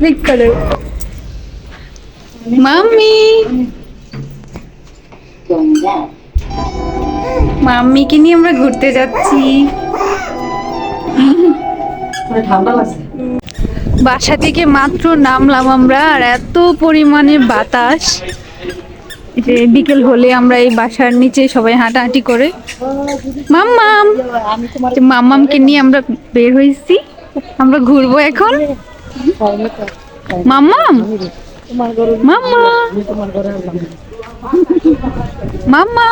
Pick করে mummy মাম্মিকে নিয়ে আমরা ঘুরতে যাচ্ছি। বাসা থেকে মাত্র নামলাম আমরা, আর এত পরিমাণে বাতাস যে বিকেল হলে আমরা এই বাসার নিচে সবাই হাঁটাহাঁটি করে। মাম্মাম মাম্মামকে নিয়ে আমরা বের হয়েছি, আমরা ঘুরবো এখন। মাম্মাম মাম্মা মাম্মা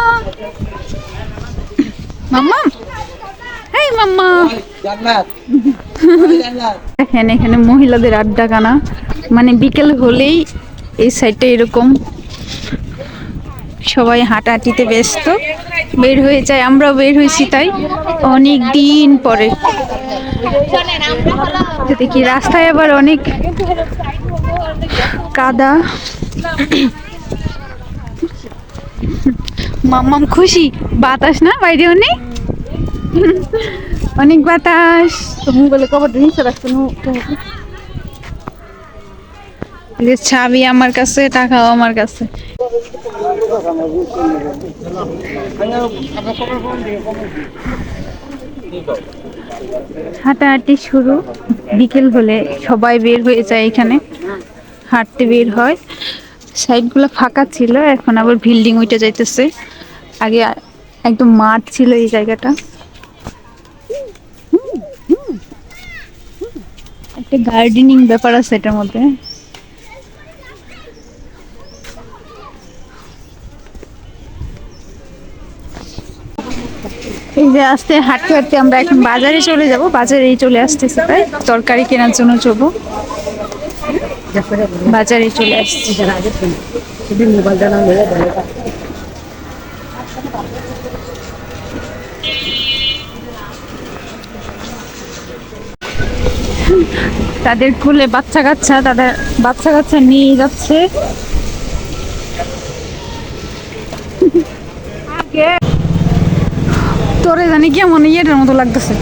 মাম্মাম এই মাম্মা। দেখেন এখানে মহিলাদের আড্ডাখানা, মানে বিকেল হলেই এই সাইডটা এরকম সবাই হাঁটাহাঁটিতে ব্যস্ত, বের হয়ে যায়, আমরাও বের হয়েছি তাই অনেক দিন পরে। দেখি রাস্তায় আবার অনেক কাদা। মাম্মাম খুশি, বাতাস না বাইরে অনেক অনেক বাতাস। চাবি আমার কাছে, টাকাও আমার কাছে। হাঁটাহাঁটি শুরু, বিকেল হলে সবাই বের হয়ে যায়, এখানে হাঁটতে বের হয়। সাইডগুলো ফাঁকা ছিল, এখন আবার বিল্ডিং উঠে যাইতেছে। আগে একদম মাঠ ছিল এই জায়গাটা। একটা গার্ডেনিং ব্যাপার আছে এটার মধ্যে। এই যে আস্তে হাঁটতে হাঁটতে আমরা এখন বাজারে চলে যাব, বাজারেই চলে আসতেছে, তাই তরকারি কেনার জন্য যাবো, বাজারে চলে আসছি। তাদের কোলে বাচ্চা কাচ্চা, তাদের বাচ্চা কাচ্চা নিয়ে যাচ্ছে। তোরে জানি কেমন ইয়েটার মতো লাগতেছে,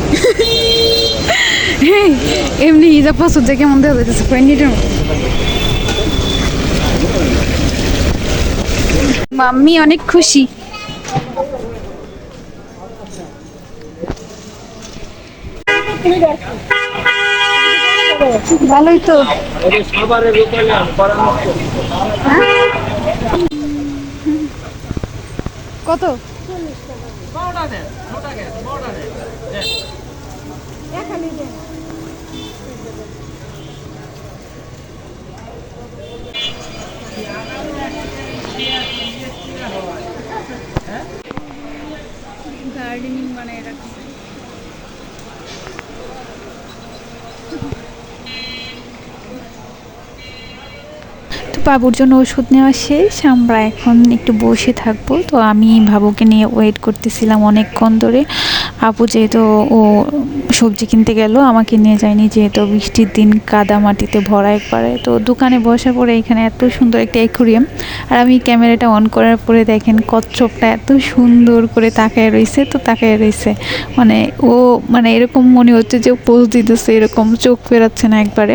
এমনি হিজাব পছন্দ যে কেমন দেখা যাইতেছে প্যান্ডিটার মতো। মাম্মি অনেক খুশি। ভালোই তো। কত? গার্ডেনিং বানায় রাখছে। বাবুর জন্য ওষুধ নেওয়া শেষ, আমরা এখন একটু বসে থাকবো। তো আমি বাবুকে নিয়ে ওয়েট করতেছিলাম অনেকক্ষণ ধরে। আপু যেহেতু ও সবজি কিনতে গেল, আমাকে নিয়ে যায়নি, যেহেতু বৃষ্টির দিন কাদা মাটিতে ভরা একবারে। তো দোকানে বসা পরে এখানে এত সুন্দর একটা অ্যাকুরিয়াম, আর আমি ক্যামেরাটা অন করার পরে দেখেন কচ্ছপটা এত সুন্দর করে তাকায় রয়েছে, তো তাকায় রয়েছে, মানে ও মানে এরকম মনে হচ্ছে যে পোজ দিতেছে, এরকম চোখ ফেরাচ্ছে না একবারে।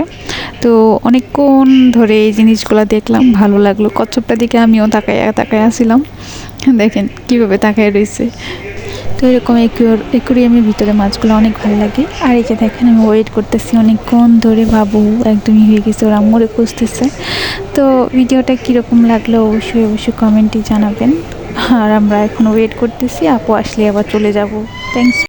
তো অনেকক্ষণ ধরে এই জিনিসগুলো দেখলাম, ভালো লাগলো। কচ্ছপটা দিকে আমিও তাকায় তাকায় আসছিলাম, দেখেন কীভাবে তাকায় রয়েছে। তো এরকম অ্যাকুরিয়ামের ভিতরে মাছগুলো অনেক ভালো লাগে। আর এই যে দেখেন আমি ওয়েট করতেছি অনেকক্ষণ ধরে, বাবু একদমই হয়ে গেছে, ওরা মরে খুঁজতেছে। তো ভিডিওটা কীরকম লাগলো অবশ্যই অবশ্যই কমেন্টে জানাবেন। আর আমরা এখন ওয়েট করতেছি, আপু আসলে আবার চলে যাব। থ্যাংকস।